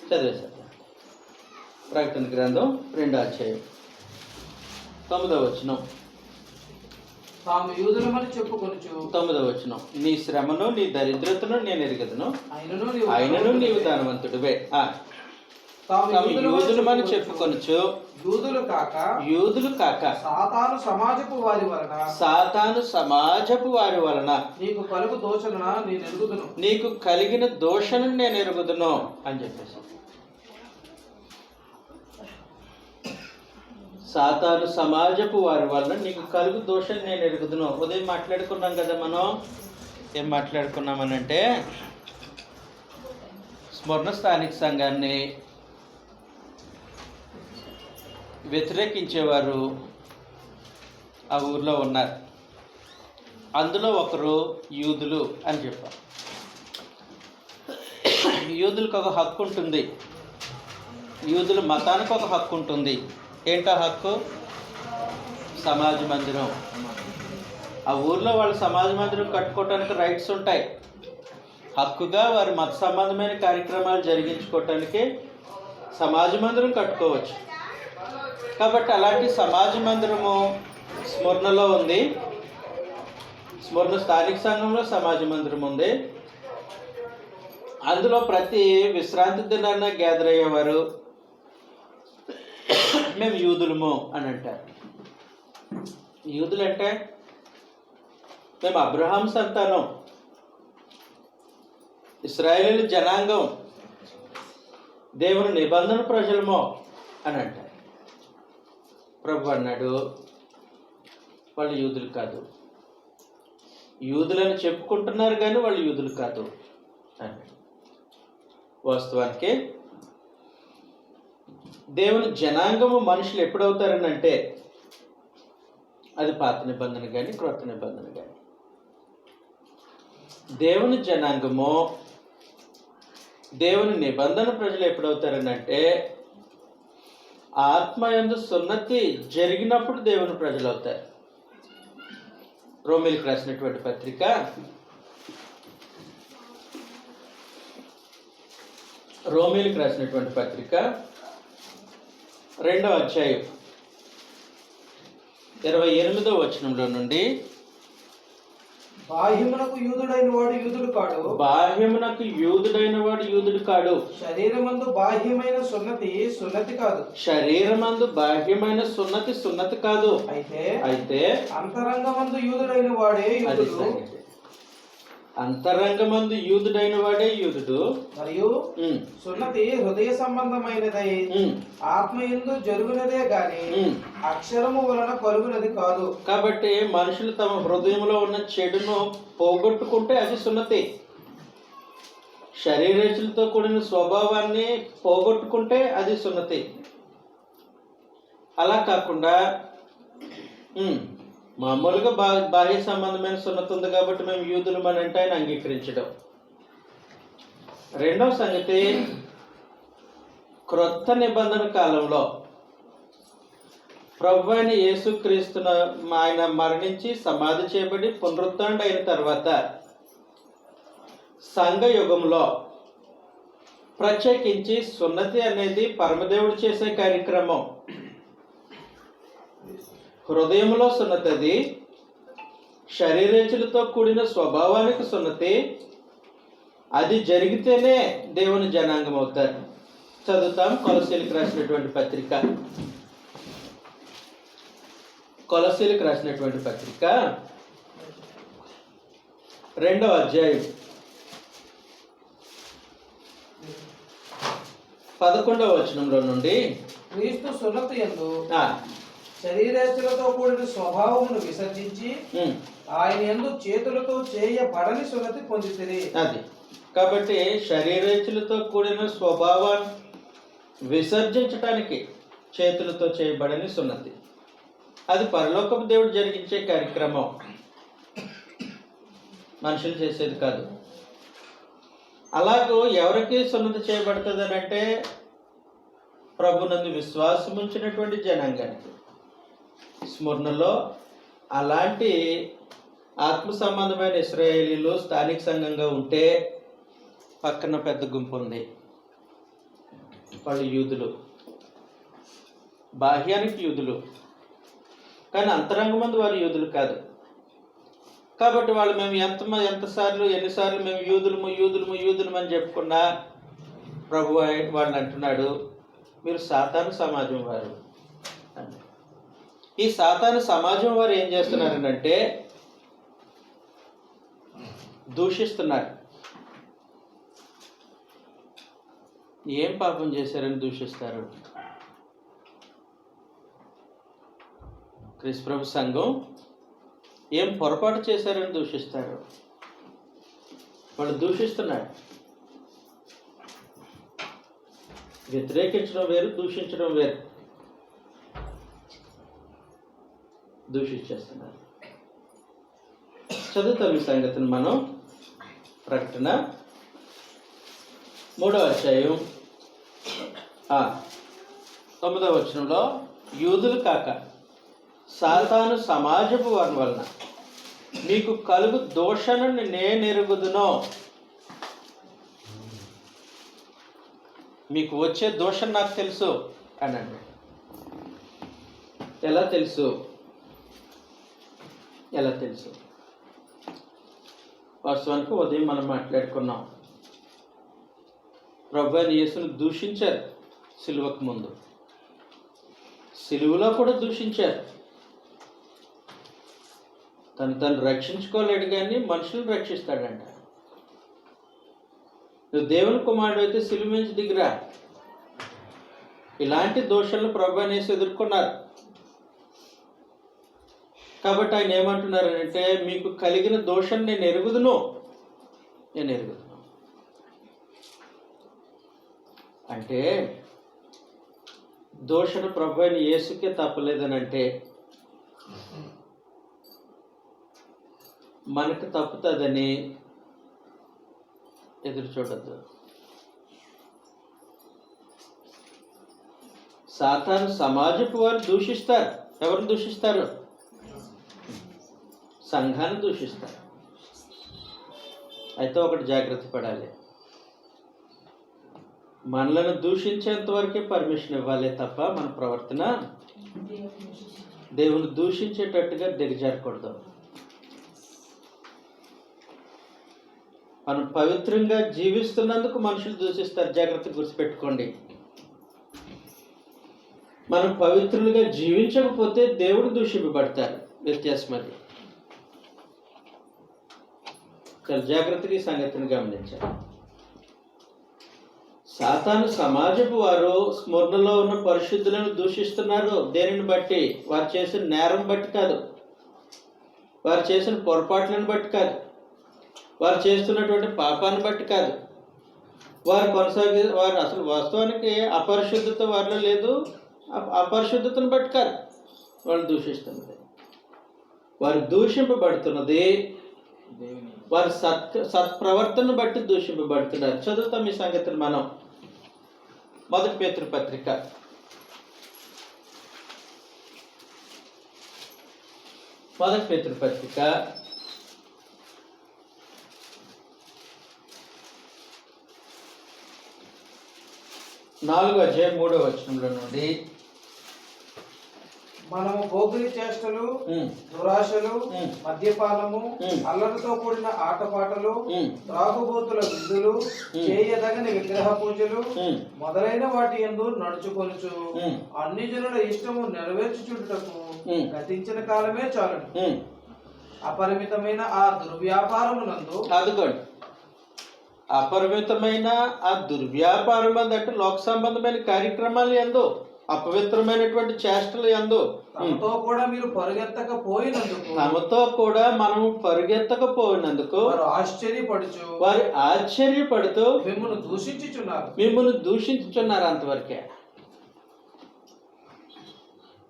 చదివేశారు. ప్రకటన గ్రంథం 2వ అధ్యాయం 9వ వచనం. తాము యూదులమని చెప్పుకొనుచు 9వ వచనం. నీ శ్రమను నీ దరిద్రతను నేను ఎరుగదును, అయినను నీవు ధనవంతుడివే. తాము యూదులమని చెప్పుకొనుచు యూదులు కాక సాతాను సమాజపు వారి వలన నీకు కలిగిన దోషను నేను ఎరుగుదును అని చెప్పేసి. సాతాను సమాజపు వారి వలన నీకు కలుగు దోషం నేను ఎరుగుదును. ఉదయం మాట్లాడుకున్నాం కదా మనం. ఏం మాట్లాడుకున్నామనంటే స్మరణ స్థానిక సంఘాన్ని వ్యతిరేకించేవారు ఆ ఊర్లో ఉన్నారు. అందులో ఒకరు యూదులు అని చెప్పారు. యూదులకు ఒక హక్కు ఉంటుంది, యూదుల మతానికి ఒక హక్కు ఉంటుంది. ఏంటో హక్కు? సమాజ మందిరం. ఆ ఊర్లో వాళ్ళు సమాజ మందిరం కట్టుకోవటానికి రైట్స్ ఉంటాయి. హక్కుగా వారి మత సంబంధమైన కార్యక్రమాలు జరిగించుకోవటానికి సమాజ మందిరం కట్టుకోవచ్చు. కాబట్టి అలాంటి సమాజ మందిరము స్మరణలో ఉంది. స్మరణ స్థానిక సంఘంలో సమాజ మందిరం ఉంది. అందులో ప్రతి విశ్రాంతి దినాన్న గ్యాదర్ అయ్యేవారు మేము యూదులము అని అంటారు. యూదులు అంటే మేము అబ్రహాం సంతానం, ఇశ్రాయేలు జనాంగం, దేవుని నిబంధన ప్రజలమో అని అంటారు. ప్రభు అన్నాడు వాళ్ళు యూదులు కాదు, యూదులని చెప్పుకుంటున్నారు కానీ వాళ్ళు యూదులు కాదు అన్నాడు. వాస్తవానికి దేవుని జనాంగము మనుషులు ఎప్పుడవుతారని అంటే అది పాత నిబంధన కానీ క్రొత్త నిబంధన కానీ. దేవుని జనాంగము దేవుని నిబంధన ప్రజలు ఎప్పుడవుతారని అంటే ఆత్మయందు సున్నతి జరిగినప్పుడు దేవుని ప్రజలు అవుతారు. రోమీయులకు రాసినటువంటి పత్రిక 2వ అధ్యాయం 28వ వచనంలో నుండి బాహ్యమునకు యూదుడైన వాడు యూదుడు కాడు. శరీరమందు బాహ్యమైన సున్నతి కాదు. శరీరమందు బాహ్యమైన సున్నతి కాదు. అయితే అంతరంగమందు యూదుడైన వాడే యూదుడు. అంతరంగమందు యూదుడైన వాడే యూదుడు. మరియు సున్నతి హృదయ సంబంధమైనదై ఆత్మయందు జరుగునదే గాని అక్షరము వలన కలుగునది కాదు. కాబట్టి మనుషులు తమ హృదయంలో ఉన్న చెడును పోగొట్టుకుంటే అది సున్నతి. శరీరేచ్ఛలతో కూడిన స్వభావాన్ని పోగొట్టుకుంటే అది సున్నతి. అలా కాకుండా మామూలుగా బాహ్య సంబంధమైన సున్నతి ఉంది కాబట్టి మేము యూదులు అని అంటే ఆయన అంగీకరించడం. రెండవ సంగతి, క్రొత్త నిబంధన కాలంలో ప్రభు అయిన యేసుక్రీస్తును ఆయన మరణించి సమాధి చేయబడి పునరుద్ధరణ అయిన తర్వాత సంఘ యుగంలో ప్రత్యేకించి సున్నతి అనేది పరమదేవుడు చేసే కార్యక్రమం. హృదయంలో సున్నతి, అది శరీరేచ్ఛలతో కూడిన స్వభావానికి సున్నతి. అది జరిగితేనే దేవుని జనాంగం అవుతారు. చదువుతాం. కొలస్సీలకు రాసినటువంటి పత్రిక 2వ అధ్యాయం 11వ వచనంలో నుండి క్రీస్తు సున్నతి యందు శరీరేచ్ఛలతో కూడిన స్వభావమును విసర్జించి ఆయన యందు చేతులతో చేయబడని సున్నతి పొందితిరి. అది కాబట్టి శరీరేచ్ఛలతో కూడిన స్వభావాన్ని విసర్జించటానికి చేతులతో చేయబడని సున్నతి. అది పరలోకపు దేవుడు జరిగించే కార్యక్రమం, మనుషులు చేసేది కాదు. అలాగూ ఎవరికి సున్నతి చేయబడుతుంది అని అంటే ప్రభునందు విశ్వాసం ఉంచినటువంటి జనాంగానికి. స్మరణలో అలాంటి ఆత్మ సంబంధమైన ఇశ్రాయేలీలు స్థానిక సంఘంగా ఉంటే పక్కన పెద్ద గుంపు ఉంది. వాళ్ళు యూదులు, బాహ్యానికి యూదులు, కానీ అంతరంగమందు వారు యూదులు కాదు. కాబట్టి వాళ్ళు మేము ఎన్నిసార్లు మేము యూదులము అని చెప్పుకున్నా ప్రభు వాళ్ళు అంటున్నాడు, మీరు సాతాను సమాజం వారు అని. ఈ సాతాను సమాజం వారు ఏం చేస్తున్నారంటే దూషిస్తున్నారు. ఏం పాపం చేశారని దూషిస్తారు? క్రీస్తు ప్రభు సంఘం ఏం పొరపాటు చేశారని దూషిస్తారు. వాళ్ళు దూషిస్తున్నారు. వ్యతిరేకించడం వేరు, దూషించడం వేరు. దూషించేస్తున్నారు. చదువుతాం ఈ సంగతిని మనం. ప్రకటన 3వ అధ్యాయం 9వ వచనంలో, యూదులు కాక సాతాను సమాజపు వారి వలన మీకు కలుగు దోషణని నేనెరుగుదునో. మీకు వచ్చే దోషం నాకు తెలుసు అనండి. ఎలా తెలుసు? వాస్తవానికి ఉదయం మనం మాట్లాడుకున్నాం. ప్రభువైన యేసును దూషించారు సిలువకు ముందు, సిలువలో కూడా దూషించారు. తను రక్షించుకోలేడు, కానీ మనుషులను రక్షిస్తాడంట. నువ్వు దేవుని కుమారుడు అయితే సిలువ నుంచి దిగిరా. ఇలాంటి దోషాలను ప్రభువైన యేసు ఎదుర్కొన్నారు. కాబట్టి ఆయన ఏమంటున్నారంటే, మీకు కలిగిన దోషం నేను ఎరుగుదును. అంటే దోషణ ప్రభు అయిన యేసుకే తప్పలేదని అంటే మనకు తప్పుతుందని ఎదురు చూడద్దు. సాతాను సమాజపు వారు దూషిస్తారు. ఎవరు దూషిస్తారు? సంఘాన్ని దూషిస్తారు. అయితే ఒకటి జాగ్రత్త పడాలి. మనలను దూషించేంత వరకే పర్మిషన్ ఇవ్వాలి తప్ప మన ప్రవర్తన దేవుని దూషించేటట్టుగా దిగజారకూడదు. మనం పవిత్రంగా జీవిస్తున్నందుకు మనుషులు దూషిస్తారు. జాగ్రత్త గుర్తుపెట్టుకోండి. మనం పవిత్రులుగా జీవించకపోతే దేవుడు దూషింపబడతారు. వ్యత్యాసం అది. చాలా జాగ్రత్తగా ఈ సంగతిని గమనించాలి. సాతాను సమాజపు వారు స్మరణలో ఉన్న పరిశుద్ధులను దూషిస్తున్నారు. దేనిని బట్టి? వారు చేసిన నేరం బట్టి కాదు, వారు చేసిన పొరపాట్లను బట్టి కాదు, వారు చేస్తున్నటువంటి పాపాన్ని బట్టి కాదు. వారు అసలు వాస్తవానికి అపరిశుద్ధత వారిలో లేదు. అపరిశుద్ధతను బట్టి కాదు వాళ్ళు దూషిస్తున్నది. వారు దూషింపబడుతున్నది వారి సత్ప్రవర్తనను బట్టి దూషింపబడుతున్నారు. చదువుతాం ఈ సంగతిని మనం. 1 పేతురు పత్రిక 4వ అధ్యాయం 3వ వచనంలో నుండి, మనము పోకిరి చేష్టలు, దురాశలు, మద్యపానము, అల్లరితో కూడిన ఆటపాటలు, త్రాగుబోతుల విందులు, చేయదగని విగ్రహ పూజలు మొదలైన వాటి యందు నడుచుకొనుచు అన్ని జనుల ఇష్టము నెరవేర్చుచుటకు గతించిన కాలమే చాలు. అపరిమితమైన ఆ దుర్వ్యాపారమునందు, అదిగోండి, అపరిమితమైన ఆ దుర్వ్యాపారం అంటే లోక సంబంధమైన కార్యక్రమాలు యందు, అపవిత్రమైనటువంటి చేష్టలు యందు తమతో కూడా మీరు పరుగెత్తకపోయినందుకు, మనము పరుగెత్తకపోయినందుకు వారు ఆశ్చర్యపడుతూ మిమ్మల్ని దూషించుచున్నారు. అంతవరకే.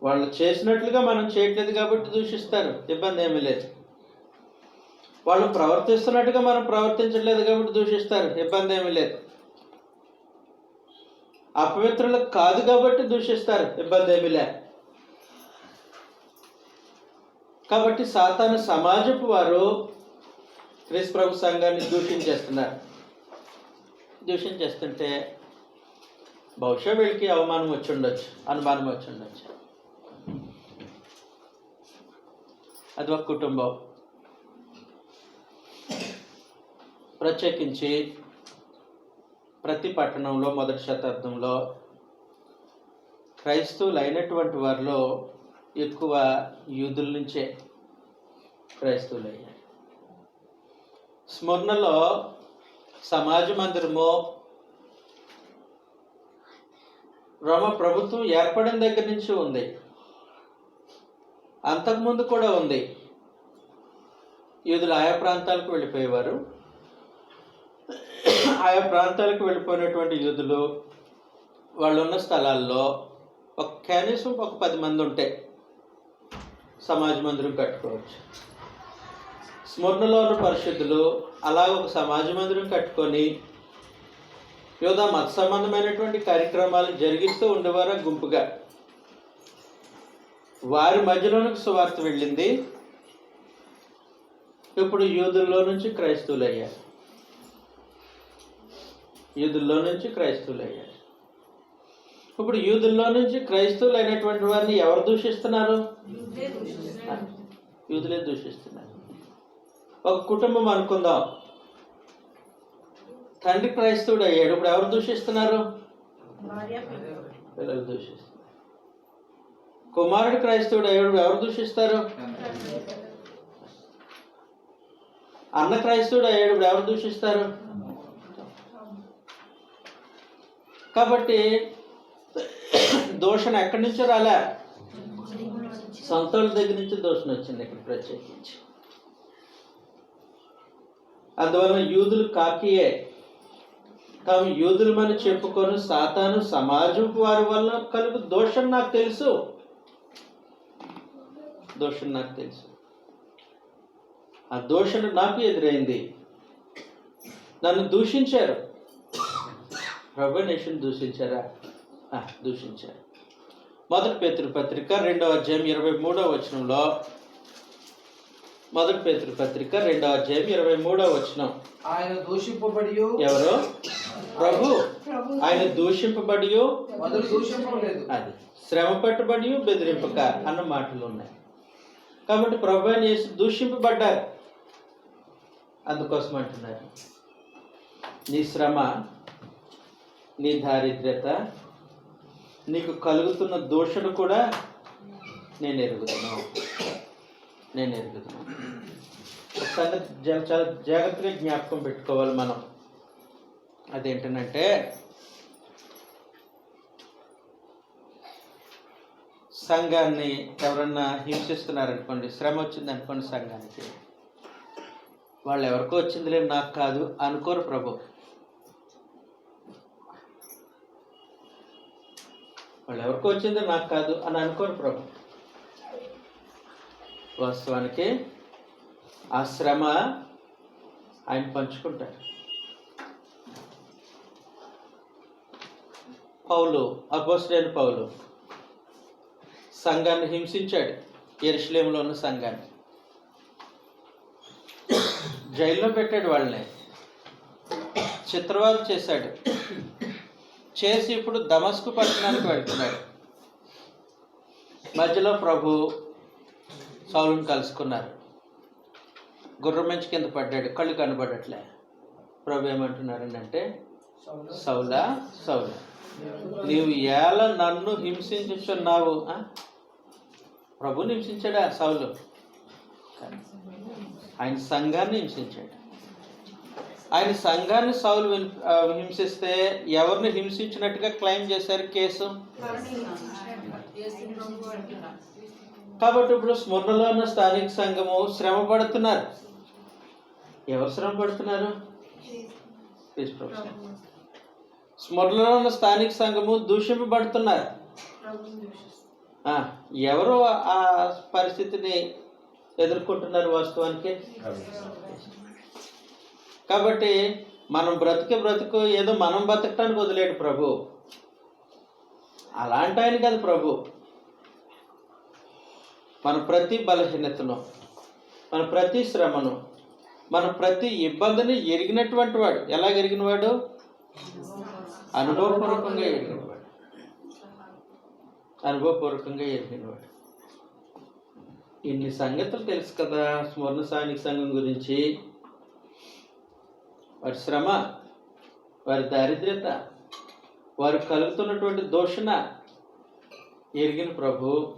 వాళ్ళు చేసినట్లుగా మనం చేయట్లేదు కాబట్టి దూషిస్తారు. ఇబ్బంది ఏమీ లేదు. వాళ్ళు ప్రవర్తిస్తున్నట్టుగా మనం ప్రవర్తించట్లేదు కాబట్టి దూషిస్తారు. ఇబ్బంది ఏమీ లేదు. అపవిత్రులు కాదు కాబట్టి దూషిస్తారు. ఇబ్బంది ఏమీ లే. కాబట్టి సాతాను సమాజపు వారు క్రీస్తు ప్రభు సంఘాన్ని దూషించేస్తున్నారు. దూషించేస్తుంటే బహుశా వీళ్ళకి అవమానం వచ్చి ఉండొచ్చు, అనుమానం వచ్చి ఉండొచ్చు. అది ఒక కుటుంబం. ప్రత్యేకించి ప్రతి పట్టణంలో మొదటి శతాబ్దంలో క్రైస్తవులు అయినటువంటి వారిలో ఎక్కువ యూదుల నుంచే క్రైస్తవులు అయ్యారు. స్మరణలో సమాజ మందిరము రోమ ప్రభుత్వం ఏర్పడిన దగ్గర నుంచి ఉంది, అంతకుముందు కూడా ఉంది. యూదులు ఆయా ప్రాంతాలకు వెళ్ళిపోయేవారు. ఆయా ప్రాంతాలకు వెళ్ళిపోయినటువంటి యూదులు వాళ్ళు ఉన్న స్థలాల్లో కనీసం ఒక 10 మంది ఉంటే సమాజ మందిరం కట్టుకోవచ్చు. స్మరణలో ఉన్న పరిశుద్ధులు అలా ఒక సమాజ మందిరం కట్టుకొని యూదా మత సంబంధమైనటువంటి కార్యక్రమాలు జరిగిస్తూ ఉండేవారు గుంపుగా. వారి మధ్యలోనికి సువార్త వెళ్ళింది. ఇప్పుడు యూదుల్లో నుంచి క్రైస్తవులు అయ్యారు. యూదుల్లో నుంచి క్రైస్తవులు అయ్యారు. ఇప్పుడు యూదుల్లో నుంచి క్రైస్తవులు అయినటువంటి వారిని ఎవరు దూషిస్తున్నారు? యూదులే దూషిస్తున్నారు. ఒక కుటుంబం అనుకుందాం, తండ్రి క్రైస్తవుడు అయ్యాడు. ఇప్పుడు ఎవరు దూషిస్తున్నారు? పిల్లలు దూషిస్తున్నారు. కుమారుడు క్రైస్తవుడు అయ్యాడు. ఎవరు దూషిస్తారు? అన్న క్రైస్తవుడు అయ్యాడు. ఇప్పుడు ఎవరు దూషిస్తారు? కాబట్టి దోషణ ఎక్కడి నుంచో రాలే, సొంతల దగ్గర నుంచి దోషణ వచ్చింది ఇక్కడ ప్రత్యేకించి. అందువలన యూదులు కాకియే. తాము యూదులమని చెప్పుకొని సాతాను సమాజం వారి వల్ల కలుగు దోషం నాకు తెలుసు, దోషం నాకు తెలుసు. ఆ దోషణ నాకు ఎదురైంది. నన్ను దూషించారు. ప్రభునేషన్ దూషించారా? దూషించారు. మొదటి పేతురు పత్రిక 2వ అధ్యాయం 23వ వచనంలో, మొదటి పేతురు పత్రిక 2వ అధ్యాయం 23వ వచనం, ఆయన దూషింపబడి ఎవరు? ప్రభు. ఆయన దూషింపబడి మొదలు దూషింపలేదు, అది శ్రమ పట్టుబడి బెదిరింపక అన్న మాటలు ఉన్నాయి. కాబట్టి ప్రభు అని దూషింపబడ్డారు. అందుకోసం అంటున్నారు, నీ శ్రమ, నీ దారిద్ర్యత, నీకు కలుగుతున్న దూషణ కూడా నేను ఎరుగుతున్నాను. ఒక సంగతి చాలా జాగ్రత్తగా జ్ఞాపకం పెట్టుకోవాలి మనం. అదేంటంటే, సంఘాన్ని ఎవరన్నా హింసిస్తున్నారనుకోండి, శ్రమ వచ్చింది అనుకోండి సంఘానికి, వాళ్ళు ఎవరికో వచ్చిందిలే నాకు కాదు అనుకోరు ప్రభు. వాళ్ళు ఎవరికో వచ్చింది నాకు కాదు అని అనుకోరు ప్రభు. వాస్తవానికి ఆ శ్రమ ఆయన పంచుకుంటారు. పౌలు, అపోస్తలుడైన పౌలు సంఘాన్ని హింసించాడు. యెరూషలేములో ఉన్న సంఘాన్ని జైల్లో పెట్టాడు. వాళ్ళని చిత్రవద చేశాడు. చేసి ఇప్పుడు దమస్కు పట్టణానికి వెళ్తున్నాడు. మధ్యలో ప్రభు సౌలుని కలుసుకున్నారు. గుర్రం మంచి కింద పడ్డాడు, కళ్ళు కనబడట్లే. ప్రభు ఏమంటున్నారంటే, సౌలా సౌలా, నీవు ఎలా నన్ను హింసించుచున్నావు? ప్రభుని హింసించాడా సౌలు? ఆయన సంఘాన్ని హింసించాడు. ఆయన సంఘాన్ని సౌలు హింసిస్తే ఎవరిని హింసించినట్టుగా క్లెయిమ్ చేశారు కేసు. కాబట్టి ఇప్పుడు స్మరణలో ఉన్న స్థానిక సంఘము శ్రమ పడుతున్నారు. ఎవరు శ్రమ పడుతున్నారు? స్మరణలో ఉన్న స్థానిక సంఘము దూషింపబడుతున్నారు. ఎవరు ఆ పరిస్థితిని ఎదుర్కొంటున్నారు వాస్తవానికి? కాబట్టి మనం బ్రతుకు ఏదో మనం బతకటానికి వదిలేడు ప్రభు. అలాంటి ఆయన కాదు ప్రభు. మన ప్రతి బలహీనతను, మన ప్రతి శ్రమను, మన ప్రతి ఇబ్బందిని ఎరిగినటువంటి వాడు. ఎలా ఎరిగినవాడు? అనుభవపూర్వకంగా ఎరిగినవాడు. అనుభవపూర్వకంగా ఎరిగినవాడు. ఇన్ని సంగతులు తెలుసు కదా స్మరణ సైనిక సంఘం గురించి. వారి శ్రమ, వారి దారిద్ర్యత, వారికి కలుగుతున్నటువంటి దూషణ ఎరిగిన ప్రభు